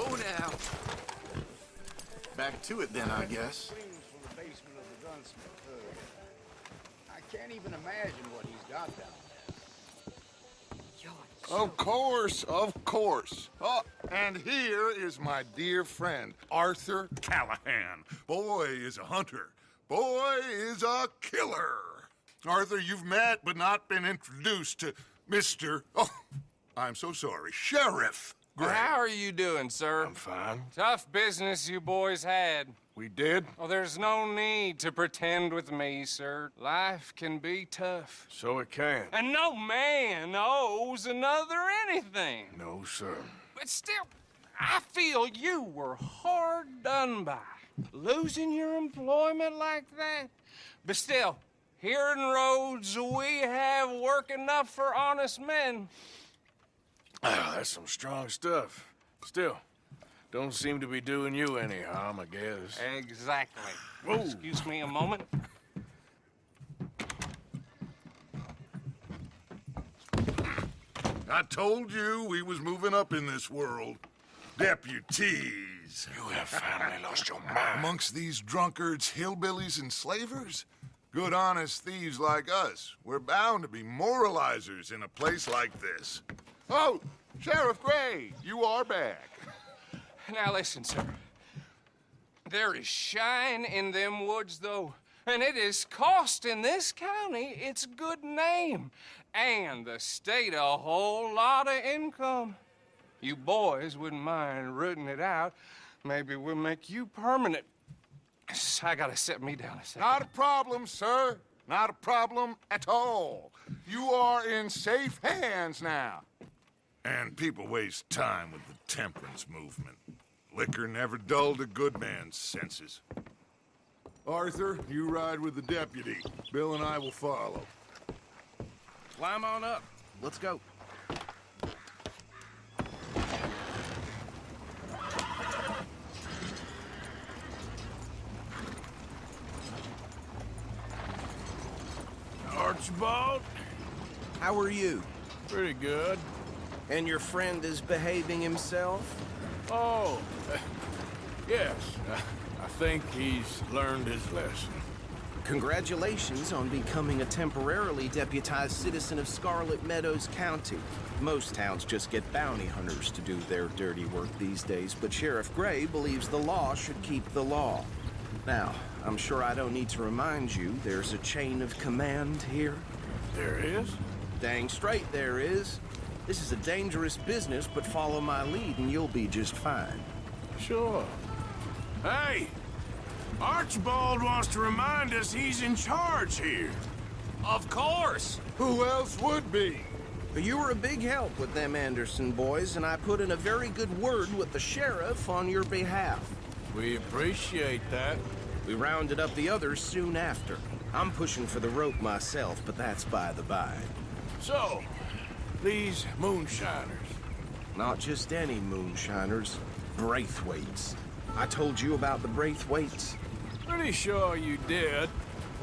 Oh, now. Back to it then, I guess. From the basement of the gunsmith. I can't even imagine what he's got down there. Of course, of course. Oh, and here is my dear friend, Arthur Callahan. Boy is a hunter. Boy is a killer. Arthur, you've met but not been introduced to Mr. Oh, I'm so sorry, Sheriff Gray. How are you doing, sir? I'm fine. Tough business you boys had. We did? Oh, there's no need to pretend with me, sir. Life can be tough. So it can. And no man owes another anything. No, sir. But still, I feel you were hard done by. Losing your employment like that. But still, here in Rhodes, we have work enough for honest men. Oh, that's some strong stuff. Still, don't seem to be doing you any harm, I guess. Exactly. Whoa. Excuse me a moment. I told you we was moving up in this world. Deputies. You have finally lost your mind. Amongst these drunkards, hillbillies, and slavers? Good, honest thieves like us. We're bound to be moralizers in a place like this. Oh, Sheriff Gray, you are back. Now listen, sir. There is shine in them woods, though, and it is costing this county its good name and the state a whole lot of income. You boys wouldn't mind rooting it out. Maybe we'll make you permanent. I gotta set me down a second. Not a problem, sir. Not a problem at all. You are in safe hands now. And people waste time with the temperance movement. Liquor never dulled a good man's senses. Arthur, you ride with the deputy. Bill and I will follow. Climb on up. Let's go. Archibald? How are you? Pretty good. And your friend is behaving himself? Oh, yes. I think he's learned his lesson. Congratulations on becoming a temporarily deputized citizen of Scarlet Meadows County. Most towns just get bounty hunters to do their dirty work these days, but Sheriff Gray believes the law should keep the law. Now, I'm sure I don't need to remind you there's a chain of command here. There is? Dang straight there is. This is a dangerous business, but follow my lead and you'll be just fine. Sure. Hey! Archibald wants to remind us he's in charge here. Of course. Who else would be? You were a big help with them Anderson boys, and I put in a very good word with the sheriff on your behalf. We appreciate that. We rounded up the others soon after. I'm pushing for the rope myself, but that's by the by. So, these moonshiners. Not just any moonshiners, Braithwaites. I told you about the Braithwaites. Pretty sure you did.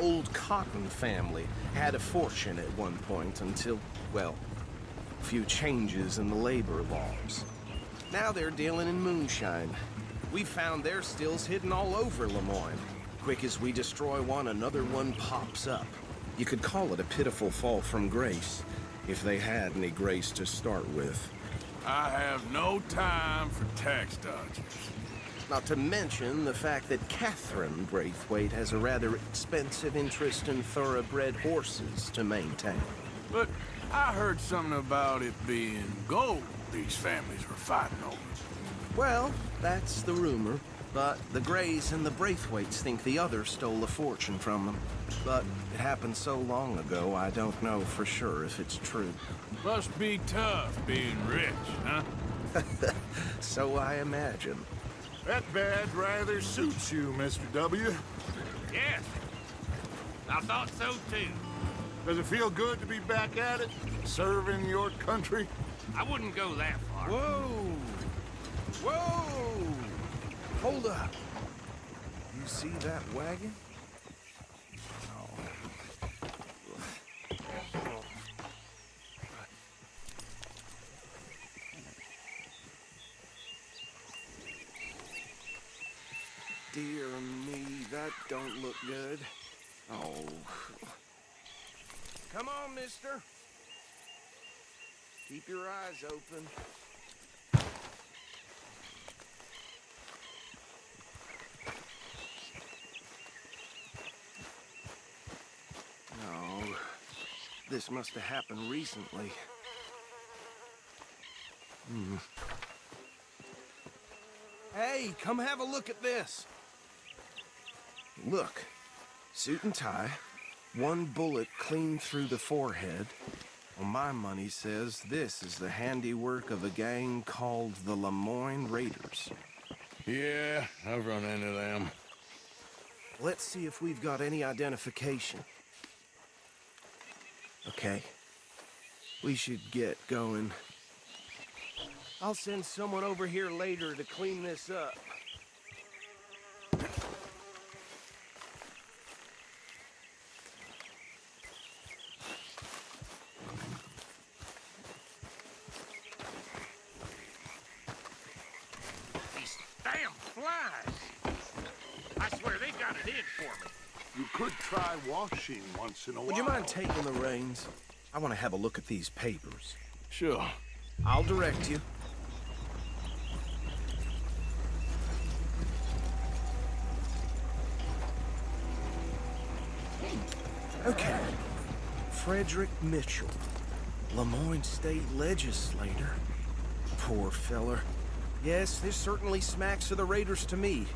Old Cotton family had a fortune at one point until, well, a few changes in the labor laws. Now they're dealing in moonshine. We found their stills hidden all over Lemoyne. Quick as we destroy one, another one pops up. You could call it a pitiful fall from grace, if they had any grace to start with. I have no time for tax dodgers. Not to mention the fact that Catherine Braithwaite has a rather expensive interest in thoroughbred horses to maintain. But I heard something about it being gold these families were fighting over. Well, that's the rumor. But the Grays and the Braithwaites think the other stole a fortune from them. But it happened so long ago, I don't know for sure if it's true. Must be tough being rich, huh? So I imagine. That badge rather suits you, Mr. W. Yes. I thought so, too. Does it feel good to be back at it? Serving your country? I wouldn't go that far. Whoa! Whoa! Hold up. You see that wagon? dear me, that don't look good. Oh. Come on, mister. Keep your eyes open. No, this must have happened recently. Hey, come have a look at this. Look, suit and tie, one bullet clean through the forehead. Well, my money says this is the handiwork of a gang called the Lemoyne Raiders. Yeah, I've run into them. Let's see if we've got any identification. Okay. We should get going. I'll send someone over here later to clean this up. These damn flies. I swear they got it in for me. You could try washing once in a while. Would you mind taking the reins? I want to have a look at these papers. Sure. I'll direct you. Okay. Frederick Mitchell, Lemoyne State Legislator. Poor feller. Yes, this certainly smacks of the Raiders to me.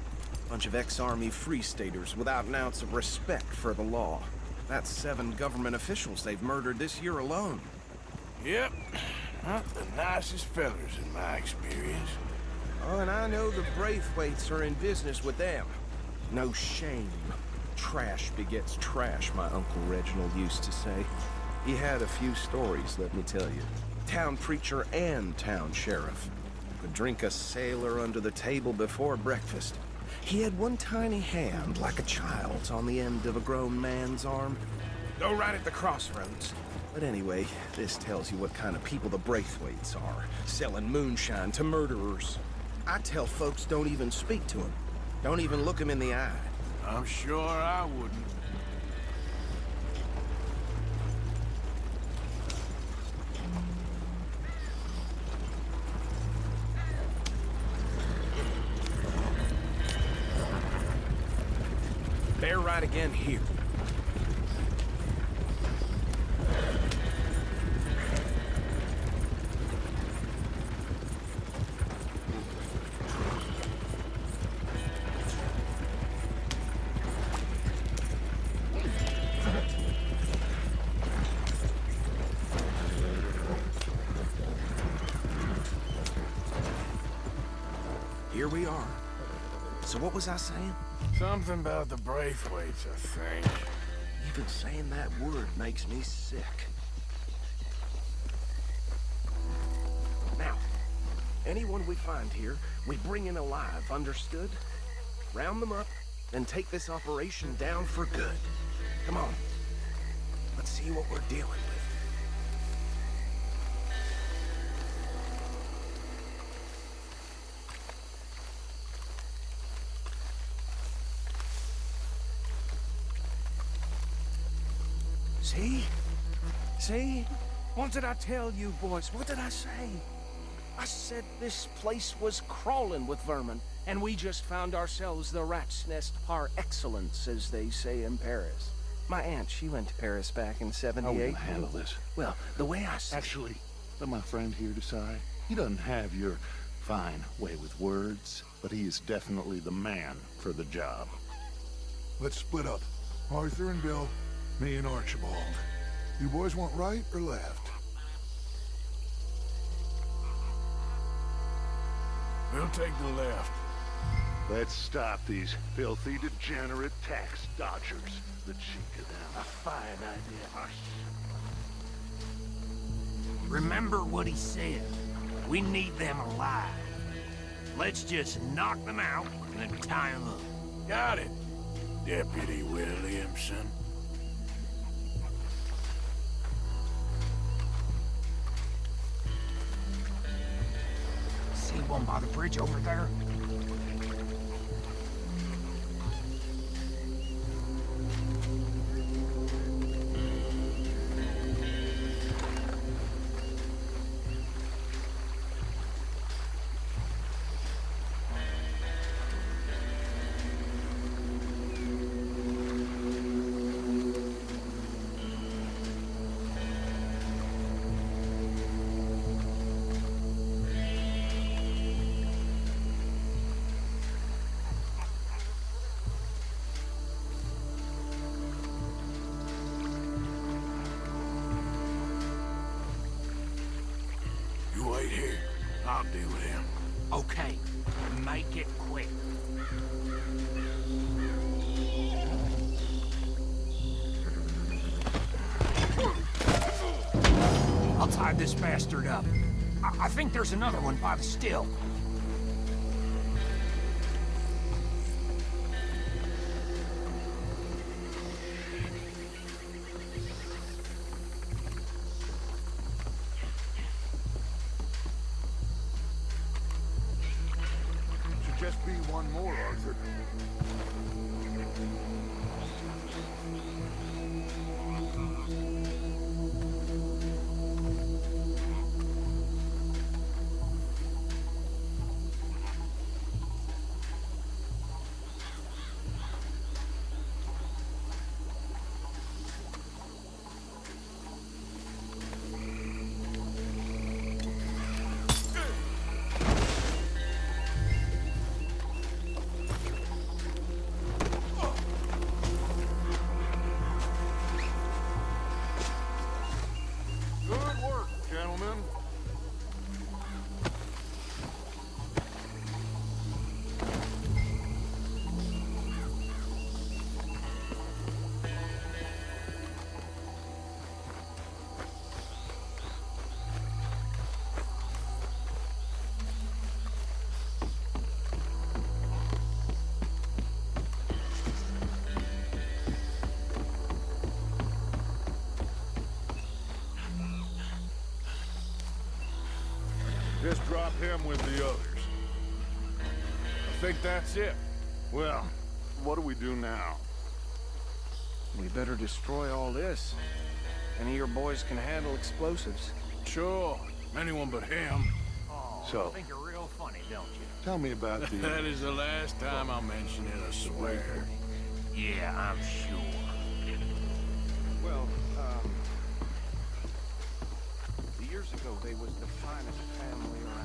Bunch of ex-Army Free Staters without an ounce of respect for the law. That's 7 government officials they've murdered this year alone. Yep. Not the nicest fellers in my experience. Oh, and I know the Braithwaites are in business with them. No shame. Trash begets trash, my Uncle Reginald used to say. He had a few stories, let me tell you. Town preacher and town sheriff. Could drink a sailor under the table before breakfast. He had one tiny hand, like a child's, on the end of a grown man's arm. Go right at the crossroads. But anyway, this tells you what kind of people the Braithwaites are, selling moonshine to murderers. I tell folks don't even speak to them. Don't even look them in the eye. I'm sure I wouldn't. Bear right again here. Here we are. So what was I saying? Something about the Braithwaites, I think. Even saying that word makes me sick. Now, anyone we find here, we bring in alive, understood? Round them up, and take this operation down for good. Come on. Let's see what we're dealing with. See? See? What did I tell you, boys? What did I say? I said this place was crawling with vermin, and we just found ourselves the rat's nest par excellence, as they say in Paris. My aunt, she went to Paris back in '78. How are we gonna handle this? Well, the way I see Actually, let my friend here decide. He doesn't have your fine way with words, but he is definitely the man for the job. Let's split up. Arthur and Bill, me and Archibald. You boys want right or left? We'll take the left. Let's stop these filthy, degenerate tax dodgers. The cheek of them. A fine idea. Remember what he said. We need them alive. Let's just knock them out and then tie them up. Got it, Deputy Williamson. See one by the bridge over there? Okay, make it quick. I'll tie this bastard up. I think there's another one by the still. Should just be one more, Arthur. Good work, gentlemen. Just drop him with the others. I think that's it. Well, what do we do now? We better destroy all this. Any of your boys can handle explosives. Sure, anyone but him. Oh, So- you think you're real funny, don't you? Tell me about the... That is the last time I'll mention it, I swear. Yeah, I'm sure. Well, years ago they was the finest family around.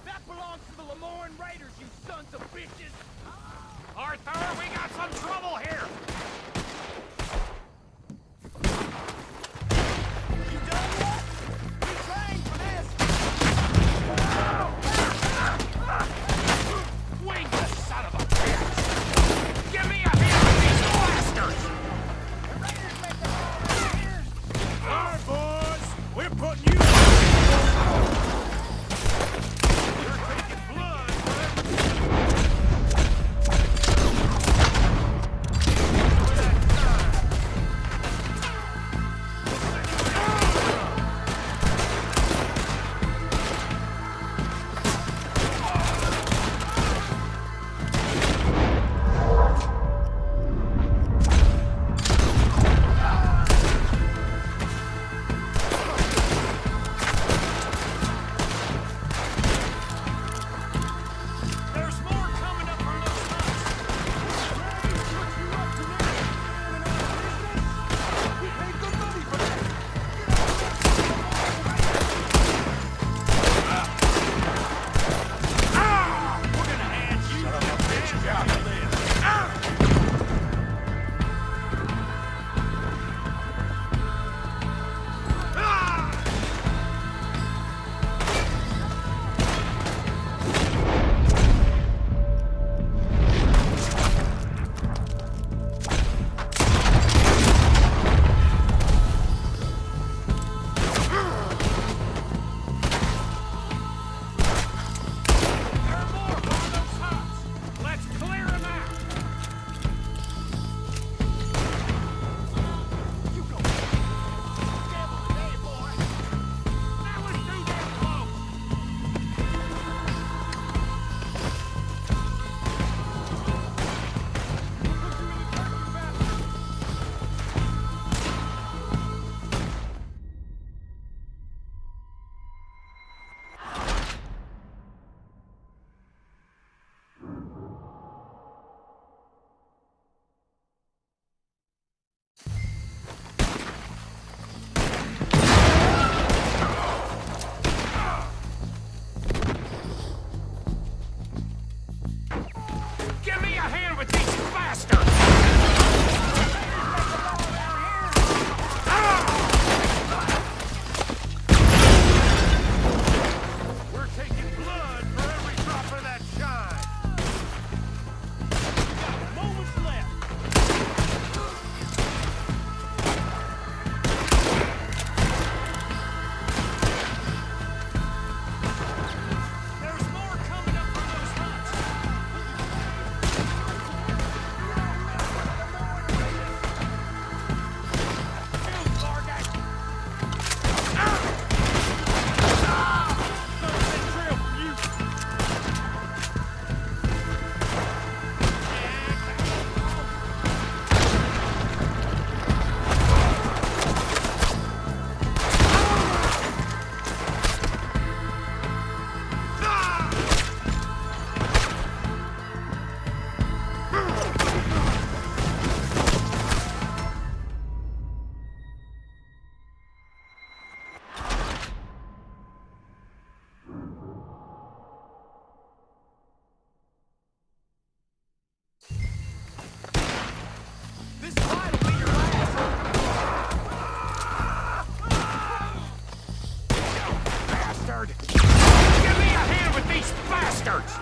That belongs to the Lemoyne Raiders, you sons of bitches! bastards!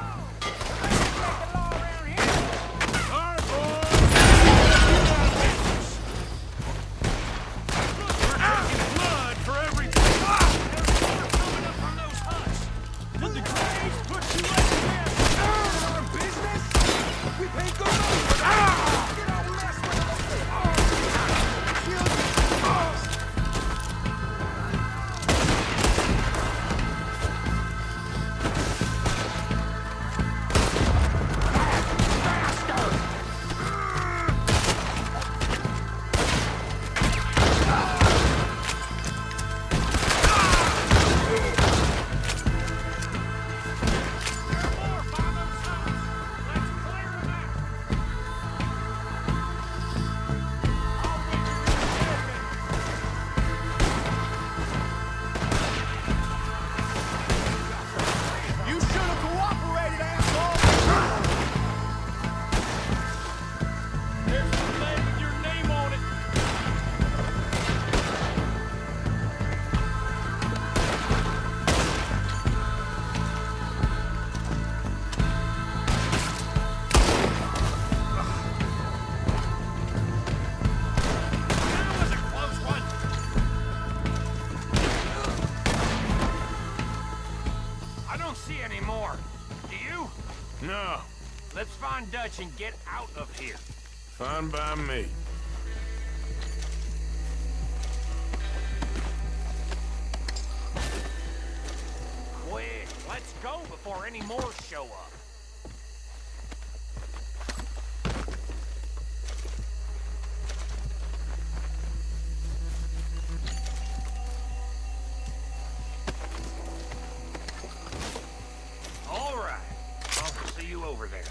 No. Let's find Dutch and get out of here. Fine by me. Quick, let's go before any more show up. All right. I'll see you over there.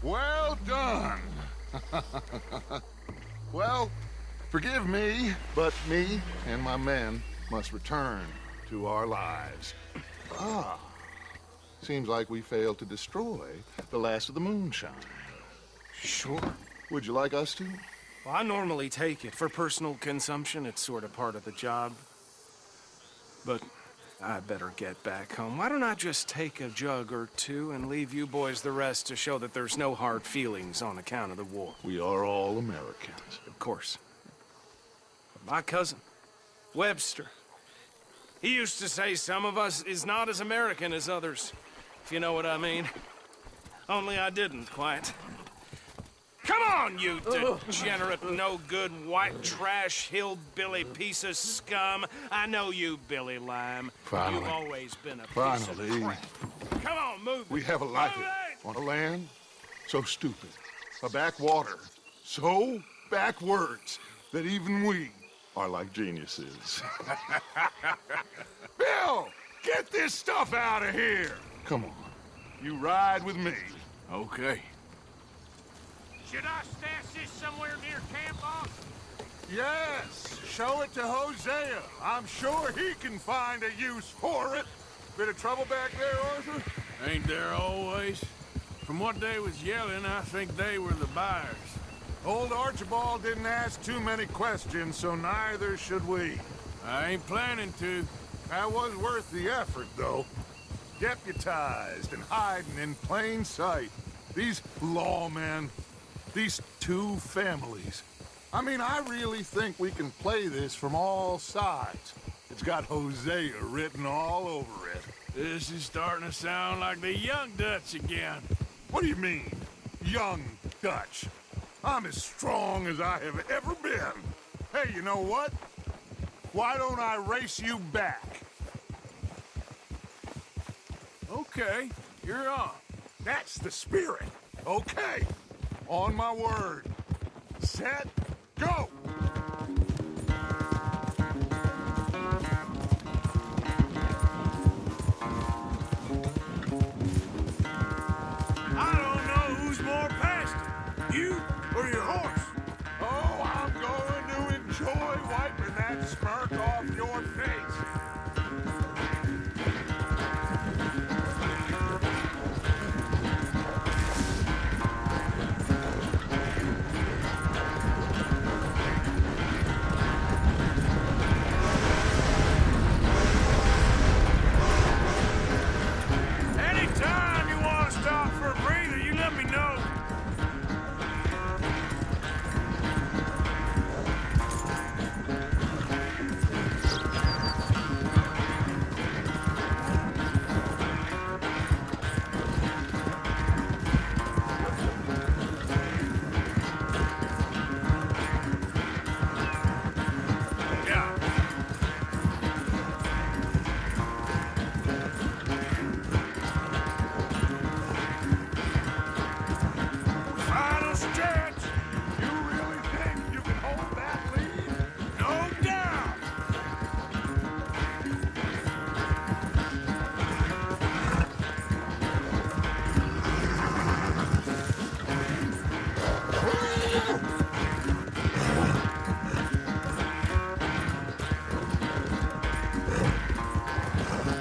Well done. Well, forgive me, but me and my men must return to our lives. Ah, seems like we failed to destroy the last of the moonshine. Sure. Would you like us to? Well, I normally take it. For personal consumption, it's sort of part of the job. But I better get back home. Why don't I just take a jug or two and leave you boys the rest to show that there's no hard feelings on account of the war? We are all Americans. Of course. But my cousin, Webster, he used to say some of us is not as American as others, if you know what I mean. Only I didn't quite. Come on, you degenerate, no-good, white trash, hillbilly piece of scum. I know you, Billy Lime. Finally. You've always been a piece of crap. Come on, move it. We have a life Move it! on a land so stupid, a backwater so backwards that even we are like geniuses. Bill, get this stuff out of here! Come on. You ride with me. Okay. Should I stash this somewhere near camp, boss? Yes, show it to Hosea. I'm sure he can find a use for it. Bit of trouble back there, Arthur? Ain't there always? From what they was yelling, I think they were the buyers. Old Archibald didn't ask too many questions, so neither should we. I ain't planning to. That was worth the effort, though. Deputized and hiding in plain sight. These lawmen, these two families. I mean, I really think we can play this from all sides. It's got Hosea written all over it. This is starting to sound like the Young Dutch again. What do you mean, young Dutch? I'm as strong as I have ever been. Hey, you know what? Why don't I race you back? Okay, you're on. That's the spirit. Okay. On my word. Set, go! I don't know who's more past it, you or your horse. Oh, I'm going to enjoy wiping that smirk off your face. Anytime you want to stop for a breather, you let me know. Yeah. Final stretch. You really think you can hold that lead? No doubt.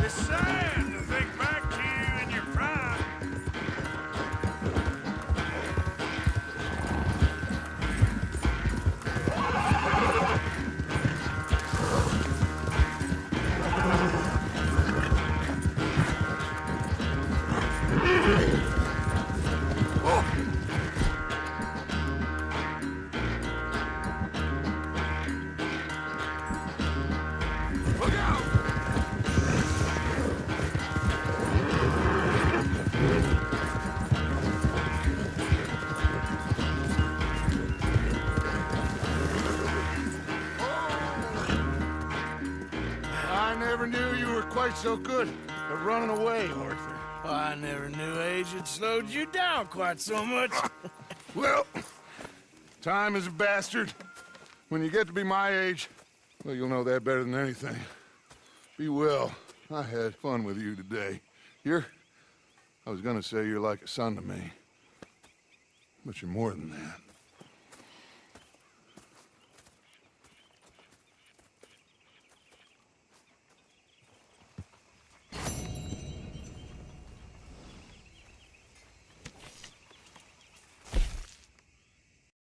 It's sad to think back to you in your prime. Look out! I never knew you were quite so good at running away, Arthur. I never knew age had slowed you down quite so much. Well, time is a bastard. When you get to be my age, well, you'll know that better than anything. Be well. I had fun with you today. I was gonna say you're like a son to me. But you're more than that.